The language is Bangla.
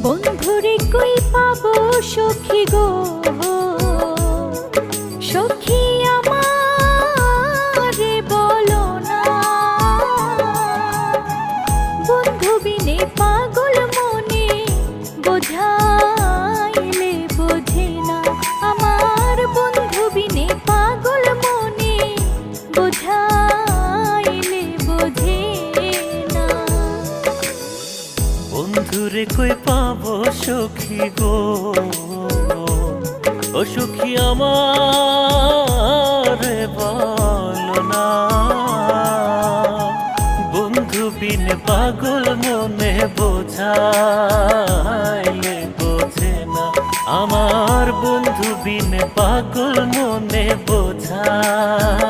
বন্ধুরে কই পাবো সখী গো, সখী আমারে বলো না। বন্ধু বিনে পাগল মনে বোঝাইলে বোঝে না। আমার বন্ধু বিনে পাগল মনে বোঝাইলে বোঝে না। বন্ধুরে কই পাবো সখী গো, ও সখী আমারে বলো না। বন্ধু বিনে পাগল মনে বোঝাইলে বোঝে না। আমার বন্ধু বিনে পাগল মনে বোঝাইলে